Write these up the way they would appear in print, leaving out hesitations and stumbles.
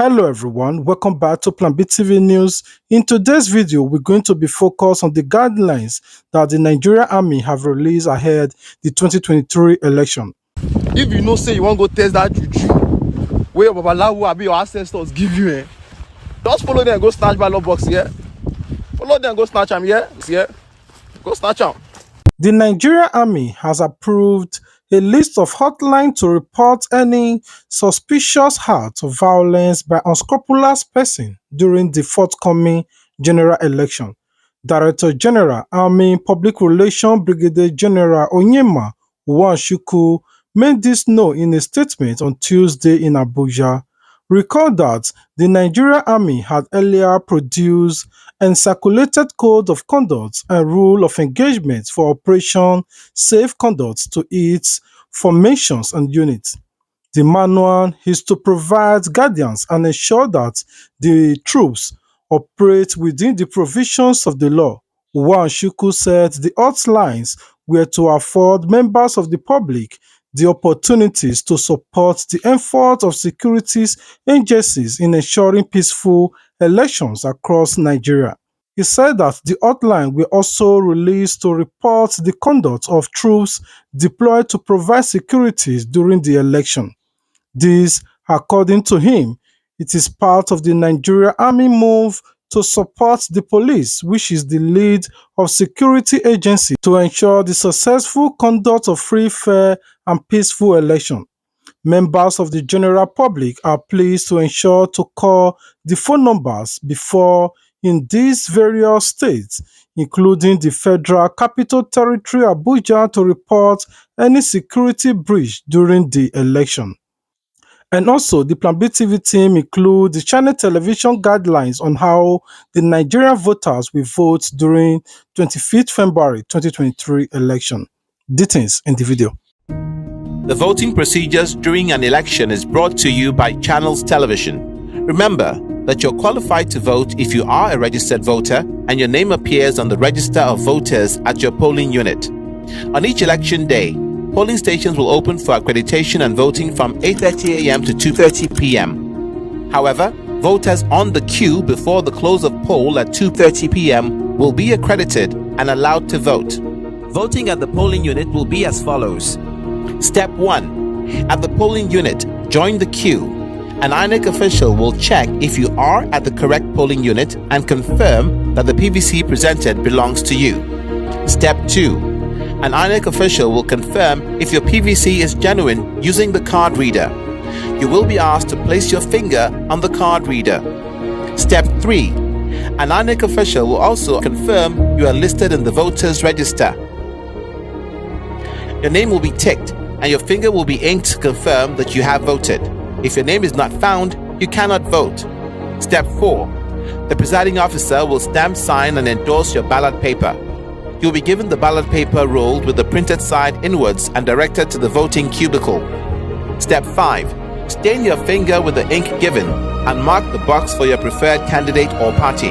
Hello everyone, welcome back to Plan B TV News. In today's video, we're going to be focused on the guidelines that the Nigerian Army have released ahead the 2023 election. If you know say you want to go test that juju wey your babalawo abi your ancestors give you, just follow them, go snatch ballot box here. Follow them, go snatch am here. Go snatch am. The Nigerian Army has approved a list of hotlines to report any suspicious acts of violence by unscrupulous persons during the forthcoming general election. Director General, Army Public Relations Brigadier General Onyema Nwachukwu made this known in a statement on Tuesday in Abuja. Recall that the Nigerian Army had earlier produced and circulated code of conduct and rule of engagement for Operation Safe Conduct to its formations and units. The manual is to provide guidance and ensure that the troops operate within the provisions of the law. Nwachukwu said the hotlines were to afford members of the public the opportunities to support the efforts of security agencies in ensuring peaceful elections across Nigeria. He said that the hotline will also release to report the conduct of troops deployed to provide security during the election. This, according to him, it is part of the Nigerian Army move to support the police, which is the lead of security agency, to ensure the successful conduct of free, fair, and peaceful election. Members of the general public are pleased to ensure to call the phone numbers before in these various states, including the Federal Capital Territory Abuja, to report any security breach during the election. And also, the Plan B TV team include the channel television guidelines on how the Nigerian voters will vote during 25th February 2023 election. Details in the video. The voting procedures during an election is brought to you by Channels Television. Remember that you're qualified to vote if you are a registered voter and your name appears on the register of voters at your polling unit. On each election day, polling stations will open for accreditation and voting from 8:30 a.m. to 2:30 p.m. However, voters on the queue before the close of poll at 2:30 p.m. will be accredited and allowed to vote. Voting at the polling unit will be as follows. Step 1. At the polling unit, join the queue. An INEC official will check if you are at the correct polling unit and confirm that the PVC presented belongs to you. Step 2. An INEC official will confirm if your PVC is genuine using the card reader. You will be asked to place your finger on the card reader. Step 3. An INEC official will also confirm you are listed in the voters register. Your name will be ticked and your finger will be inked to confirm that you have voted. If your name is not found, you cannot vote. Step 4. The presiding officer will stamp, sign, and endorse your ballot paper. You'll be given the ballot paper rolled with the printed side inwards and directed to the voting cubicle. Step 5. Stain your finger with the ink given and mark the box for your preferred candidate or party.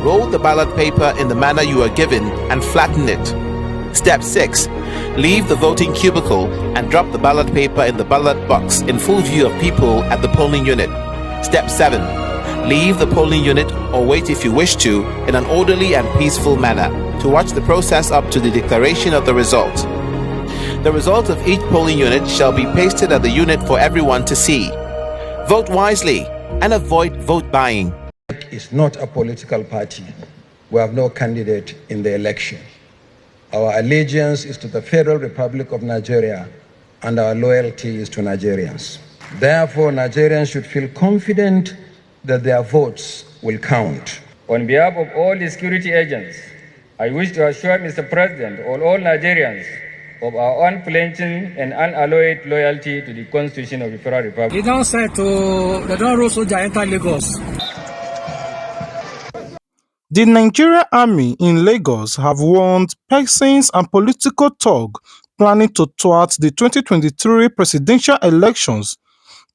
Roll the ballot paper in the manner you are given and flatten it. Step 6. Leave the voting cubicle and drop the ballot paper in the ballot box in full view of people at the polling unit. Step 7. Leave the polling unit or wait if you wish to in an orderly and peaceful manner to watch the process up to the declaration of the result. The result of each polling unit shall be pasted at the unit for everyone to see. Vote wisely and avoid vote buying. It's not a political party. We have no candidate in the election. Our allegiance is to the Federal Republic of Nigeria and our loyalty is to Nigerians. Therefore, Nigerians should feel confident that their votes will count. On behalf of all the security agents, I wish to assure Mr. President and all Nigerians of our unflinching and unalloyed loyalty to the Constitution of the Federal Republic. They don't say they don't roll soldier enter Lagos. The Nigerian Army in Lagos have warned persons and political thugs planning to thwart the 2023 presidential elections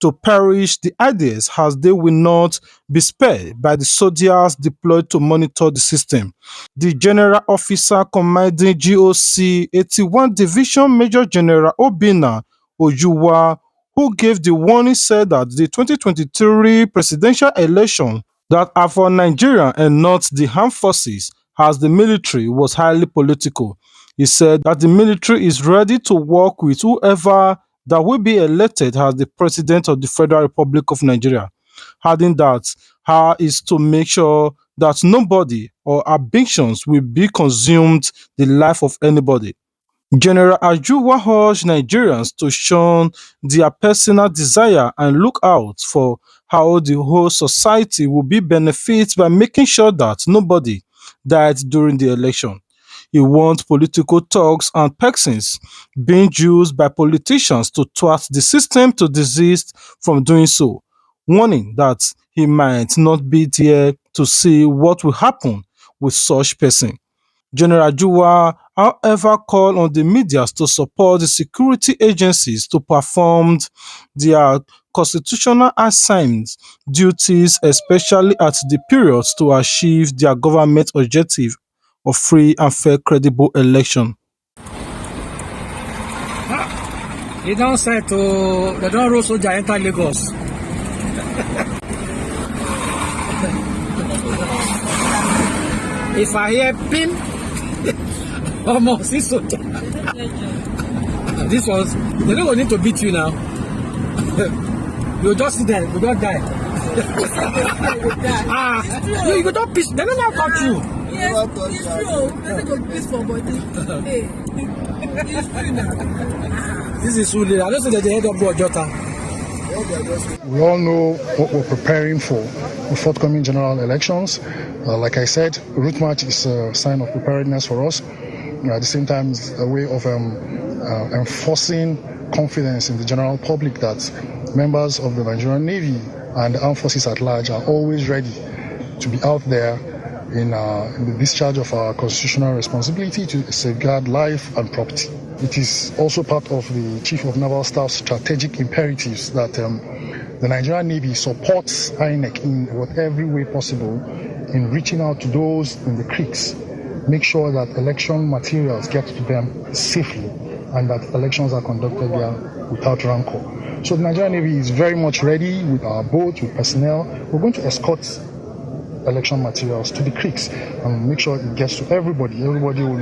to perish the ideas as they will not be spared by the soldiers deployed to monitor the system. The General Officer Commanding GOC 81 Division Major General Obinna Ojuwa, who gave the warning, said that the 2023 presidential election that are for Nigeria and not the armed forces, as the military was highly political. He said that the military is ready to work with whoever that will be elected as the president of the Federal Republic of Nigeria, adding that her is to make sure that nobody or ambitions will be consumed the life of anybody. General Ajuwa urged Nigerians to shun their personal desire and look out for how the whole society will be benefited by making sure that nobody died during the election. He warned political thugs and persons being used by politicians to thwart the system to desist from doing so, warning that he might not be there to see what will happen with such person. General Ajuwa, however, called on the media to support the security agencies to perform their constitutional assigned duties, especially at the periods to achieve their government objective of free and fair credible election. He don't say to they don't roll soldier enter Lagos. If I hear pin, almost see soldier. This was they don't need to beat you now. You just sit there, you don't die. You go don't piss. They don't now catch you. Yes, it's true. Let's go piss for body. Hey, it's true now. This is Sule. I don't say that the head of Jota. We all know what we're preparing for the forthcoming general elections. Like I said, route march is a sign of preparedness for us. At the same time, it's a way of enforcing confidence in the general public that members of the Nigerian Navy and the armed forces at large are always ready to be out there in the discharge of our constitutional responsibility to safeguard life and property. It is also part of the Chief of Naval Staff's strategic imperatives that the Nigerian Navy supports INEC in whatever way possible in reaching out to those in the creeks, make sure that election materials get to them safely and that elections are conducted there without rancor. So the Nigerian Navy is very much ready with our boats, with personnel. We're going to escort election materials to the creeks and make sure it gets to everybody. Everybody will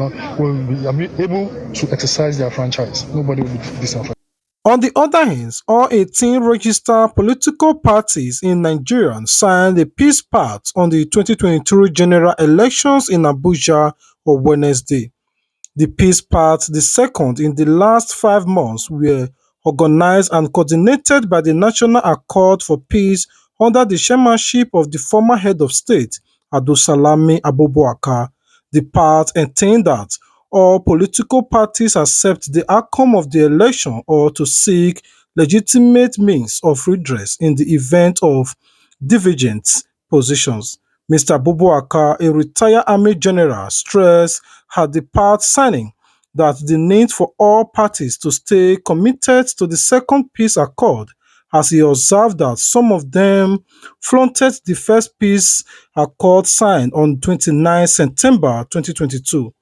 be able to exercise their franchise. Nobody will be disenfranchised. On the other hand, all 18 registered political parties in Nigeria signed a peace pact on the 2023 general elections in Abuja on Wednesday. The peace pact, the second in the last 5 months, were organized and coordinated by the National Accord for Peace under the chairmanship of the former head of state, Abdulsalami Abubakar. The pact entailed that all political parties accept the outcome of the election or to seek legitimate means of redress in the event of divergent positions. Mr. Abubakar, a retired army general, stressed at the pact signing that the need for all parties to stay committed to the second peace accord, as he observed that some of them flaunted the first peace accord signed on 29 September 2022.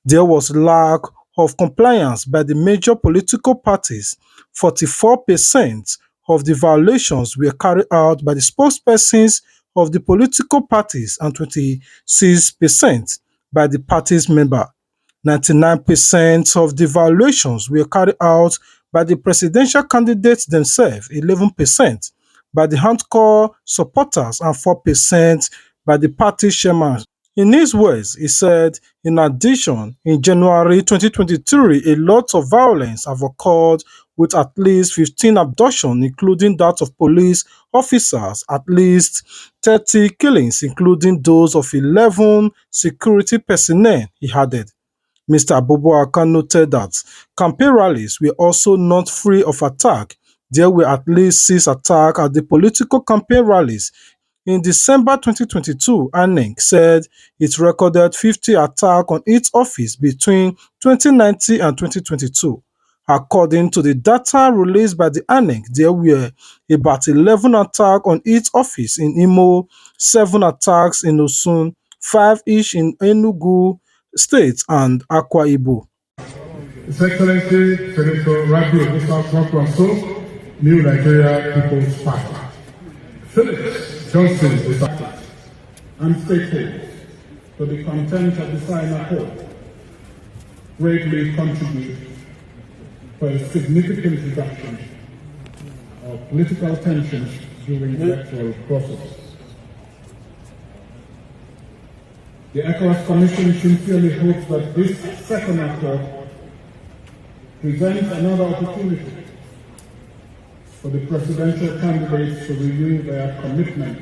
There was lack of compliance by the major political parties. 44% of the violations were carried out by the spokespersons of the political parties and 26% by the party's members. 99% of the violations were carried out by the presidential candidates themselves, 11% by the hardcore supporters, and 4% by the party chairman. In his words, he said, in addition, in January 2023, a lot of violence have occurred with at least 15 abductions, including that of police officers, at least 30 killings, including those of 11 security personnel, he added. Mr. Abubakar noted that campaign rallies were also not free of attack. There were at least 6 attacks at the political campaign rallies. In December 2022, INEC said it recorded 50 attacks on its office between 2019 and 2022. According to the data released by the INEC, there were about 11 attacks on its office in Imo, 7 attacks in Osun, 5 each in Enugu State and Akwa Ibom. His Excellency Senator Rabi Ogusaso, New Nigeria People's Party. Phillips Johnson is active and faithful to the content of the final court, greatly contribute to a significant reduction of political tensions during the electoral process. The ECOWAS Commission sincerely hopes that this second accord presents another opportunity for the presidential candidates to renew their commitment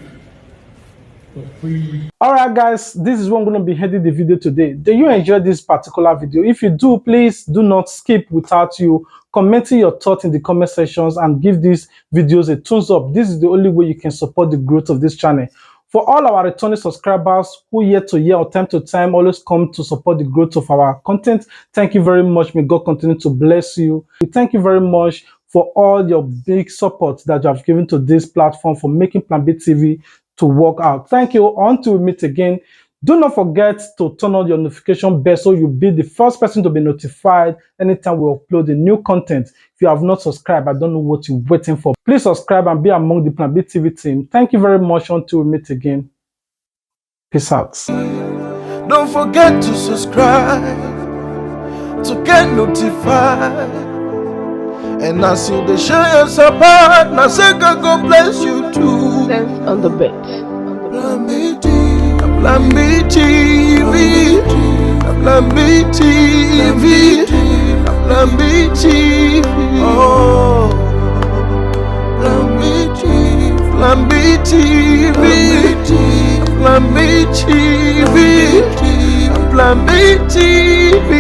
to free. Alright guys, this is what I'm going to be heading the video today. Do you enjoy this particular video? If you do, please do not skip without you commenting your thoughts in the comment sections and give these videos a thumbs up. This is the only way you can support the growth of this channel. For all our returning subscribers who year to year or time to time always come to support the growth of our content, thank you very much. May God continue to bless you. We thank you very much for all your big support that you have given to this platform for making Plan B TV to work out. Thank you. Until we meet again, do not forget to turn on your notification bell so you'll be the first person to be notified anytime we upload a new content. If you have not subscribed, I don't know what you're waiting for. Please subscribe and be among the Plan B TV team. Thank you very much. Until we meet again. Peace out. Don't forget to subscribe to get notified. And as you they share your support, now say God bless you too. Sense on the bed. Plan B TV, Plan B TV, Plan B TV. Oh, Plan B TV, Plan B TV, Plan B TV, Plan B TV.